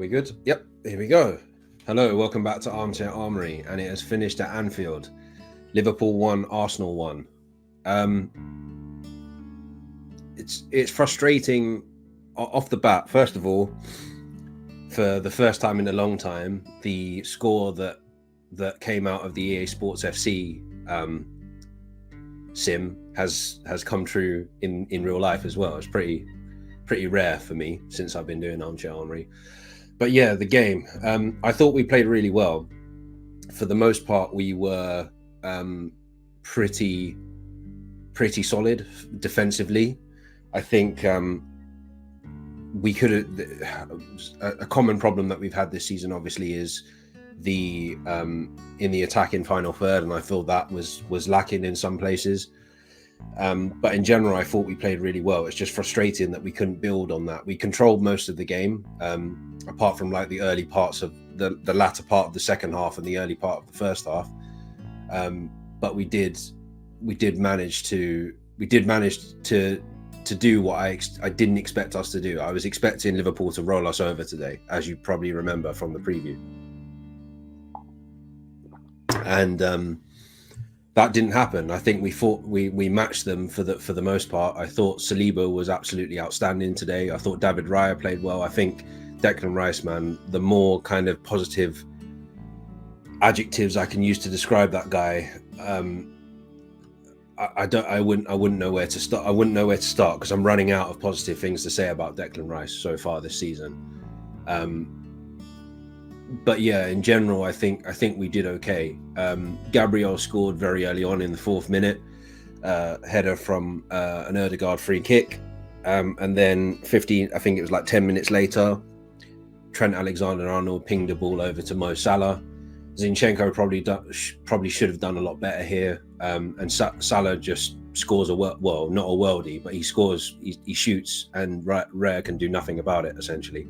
we good? Yep, here we go. Hello, welcome back to Armchair Armory, and it has finished at Anfield. Liverpool 1, Arsenal 1. It's frustrating off the bat. First of all, for the first time in a long time, the score that came out of the EA Sports FC sim has come true in real life as well. It's pretty rare for me since I've been doing Armchair Armory. But yeah, the game. I thought we played really well. For the most part, we were pretty solid defensively. I think we could have. A common problem that we've had this season, obviously, is the in the attacking final third, and I feel that was lacking in some places. But in general, I thought we played really well. It's just frustrating that we couldn't build on that. We controlled most of the game, apart from like the early parts of the latter part of the second half and the early part of the first half. But we did manage to do what I didn't expect us to do. I was expecting Liverpool to roll us over today, as you probably remember from the preview, and that didn't happen. I think we matched them for the most part. I thought Saliba was absolutely outstanding today. I thought David Raya played well. I think Declan Rice, man, the more kind of positive adjectives I can use to describe that guy, I wouldn't know where to start. I wouldn't know where to start because I'm running out of positive things to say about Declan Rice so far this season. But yeah, in general, I think we did okay. Gabriel scored very early on in the 4th minute, header from an Ødegaard free kick, and then 10 minutes later, Trent Alexander-Arnold pinged the ball over to Mo Salah. Zinchenko probably should have done a lot better here, and Salah just scores not a worldie, but he scores, he shoots, and Raya can do nothing about it essentially.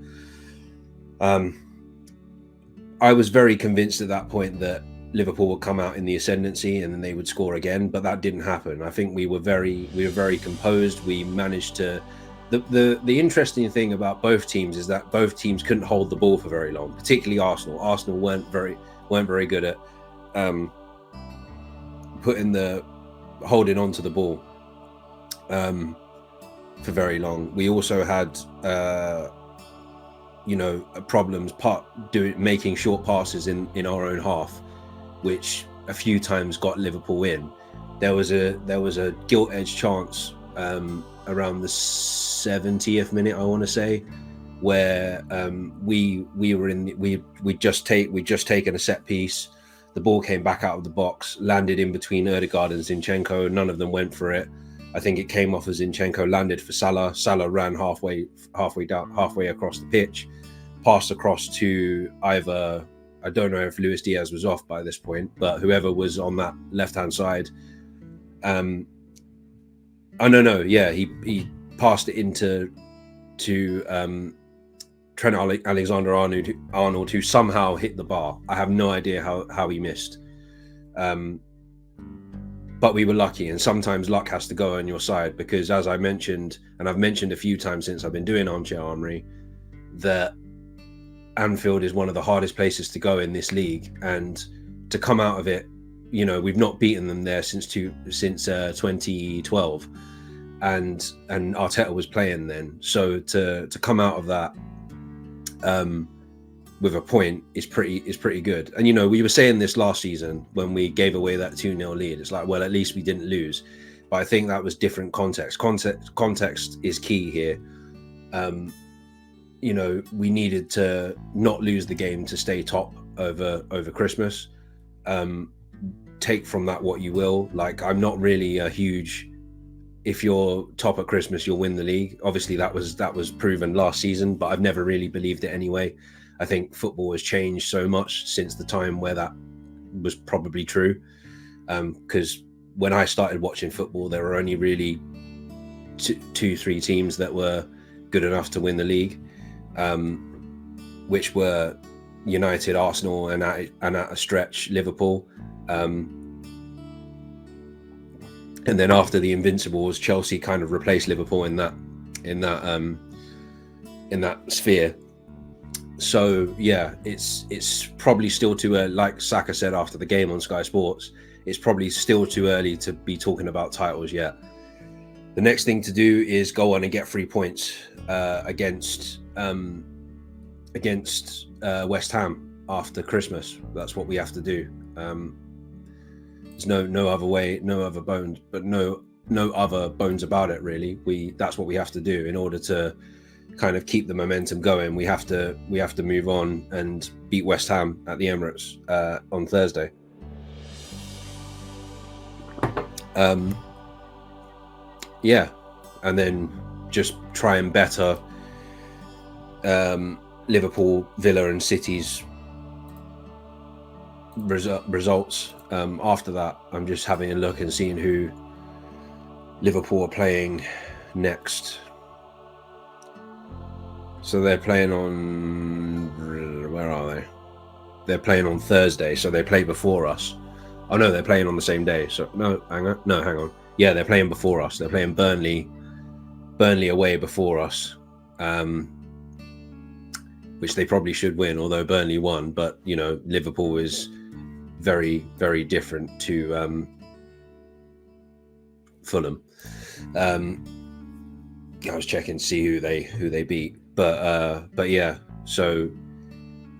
I was very convinced at that point that Liverpool would come out in the ascendancy and then they would score again, but that didn't happen. I think we were very composed. We managed to. The interesting thing about both teams is that both teams couldn't hold the ball for very long, particularly Arsenal. Arsenal weren't very good at holding on to the ball for very long. We also had problems making short passes in our own half, which a few times got Liverpool in. There was a gilt-edged chance around the 70th minute, I want to say, where we'd just taken a set piece. The ball came back out of the box, landed in between Ødegaard and Zinchenko. None of them went for it. I think it came off as Zinchenko, landed for Salah. Salah ran halfway across the pitch, passed across to either, I don't know if Luis Diaz was off by this point, but whoever was on that left-hand side. He passed it into Trent Alexander-Arnold, who somehow hit the bar. I have no idea how he missed. But we were lucky, and sometimes luck has to go on your side because, as I mentioned, and I've mentioned a few times since I've been doing Armchair Armory, that Anfield is one of the hardest places to go in this league, and to come out of it, we've not beaten them there since 2012, and Arteta was playing then. So to come out of that with a point is pretty good. And we were saying this last season when we gave away that 2-0 lead. It's like, well, at least we didn't lose. But I think that was different context. Context is key here. We needed to not lose the game to stay top over Christmas. Take from that what you will. Like, I'm not really a huge, if you're top at Christmas, you'll win the league. Obviously, that was proven last season, but I've never really believed it anyway. I think football has changed so much since the time where that was probably true. Because when I started watching football, there were only really 2-3 teams that were good enough to win the league, which were United, Arsenal, and at a stretch, Liverpool. And then after the Invincibles, Chelsea kind of replaced Liverpool in that sphere. So yeah, it's probably still too early. Like Saka said after the game on Sky Sports, it's probably still too early to be talking about titles yet. The next thing to do is go on and get 3 points against West Ham after Christmas. That's what we have to do. There's no other way, no other bones, but no other bones about it really. That's what we have to do in order to kind of keep the momentum going. We have to move on and beat West Ham at the Emirates on Thursday. Yeah, and then just try and better Liverpool, Villa, and City's results. After that, I'm just having a look and seeing who Liverpool are playing next. So they're playing on, where are they? They're playing on Thursday, so they play before us. Oh no, they're playing on the same day. So hang on. Yeah, they're playing before us. They're playing Burnley away before us, which they probably should win, although Burnley won. But you know, Liverpool is very, very different to Fulham. I was checking to see who they beat, but yeah. So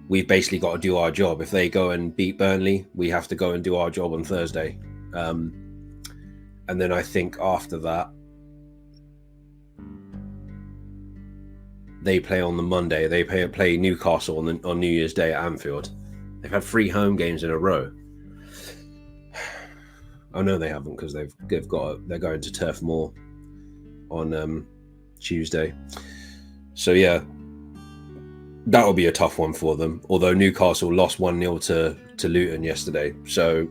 we've basically got to do our job. If they go and beat Burnley, we have to go and do our job on Thursday. And then I think after that, they play on the Monday. They play Newcastle on New Year's Day at Anfield. They've had 3 home games in a row. Oh no, they haven't, because they're going to Turf Moor on Tuesday. So yeah, that will be a tough one for them. Although Newcastle lost 1-0 to Luton yesterday, so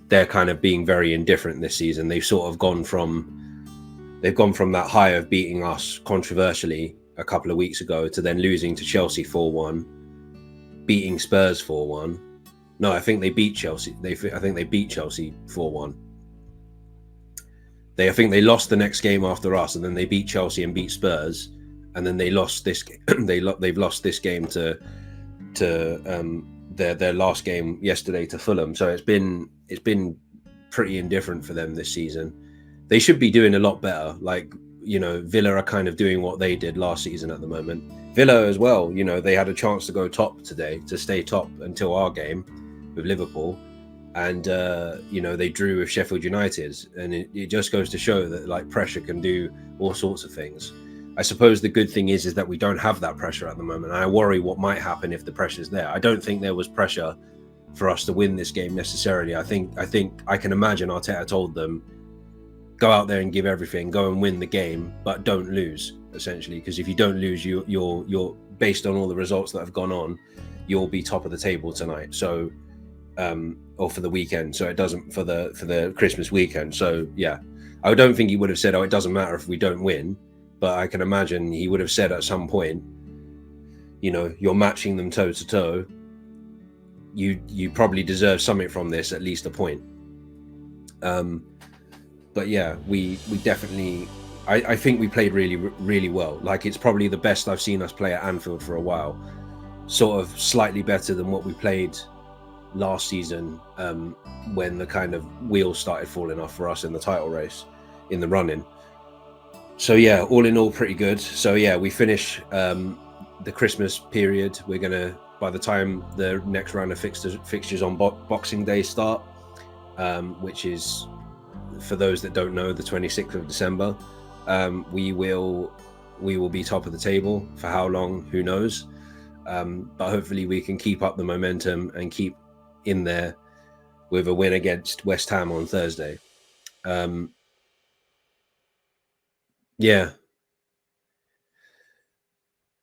they're kind of being very indifferent this season. They've sort of gone from that high of beating us controversially a couple of weeks ago to then losing to Chelsea 4-1, beating Spurs 4-1. No, I think they beat Chelsea. I think they beat Chelsea 4-1. I think they lost the next game after us, and then they beat Chelsea and beat Spurs, and then they lost this. They've lost this game to their last game yesterday to Fulham. So it's been pretty indifferent for them this season. They should be doing a lot better. Like, you know, Villa are kind of doing what they did last season at the moment. Villa as well, you know, they had a chance to go top today, to stay top until our game with Liverpool, and you know, they drew with Sheffield United, and it just goes to show that like pressure can do all sorts of things. I suppose the good thing is that we don't have that pressure at the moment. I worry what might happen if the pressure's there. I don't think there was pressure for us to win this game necessarily. I think I can imagine Arteta told them, go out there and give everything, go and win the game, but don't lose, essentially, because if you don't lose, you're based on all the results that have gone on, you'll be top of the table tonight. So or for the weekend, so it doesn't for the Christmas weekend. So yeah, I don't think he would have said, oh, it doesn't matter if we don't win, but I can imagine he would have said at some point, you know, you're matching them toe to toe, you probably deserve something from this, at least a point. But yeah, we definitely, I think we played really, really well. Like, it's probably the best I've seen us play at Anfield for a while. Sort of slightly better than what we played last season, when the kind of wheels started falling off for us in the title race, in the running. So yeah, all in all, pretty good. So yeah, we finish the Christmas period. We're gonna, by the time the next round of fixtures on Boxing Day start, which is, for those that don't know, the 26th of December, we will be top of the table. For how long, who knows? But hopefully we can keep up the momentum and keep in there with a win against West Ham on Thursday. Yeah.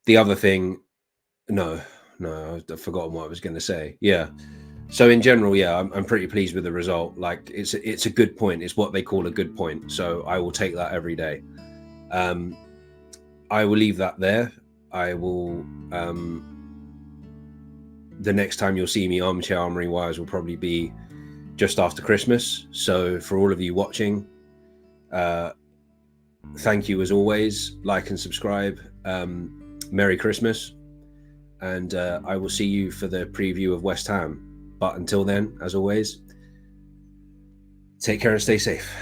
The other thing, no, I've forgotten what I was going to say. Yeah. So in general, yeah, I'm pretty pleased with the result. Like, it's a good point. It's what they call a good point. So I will take that every day. I will leave that there. I will, the next time you'll see me Armchair Armory Wires will probably be just after Christmas. So for all of you watching, thank you as always. Like and subscribe. Merry Christmas. and I will see you for the preview of West Ham. But until then, as always, take care and stay safe.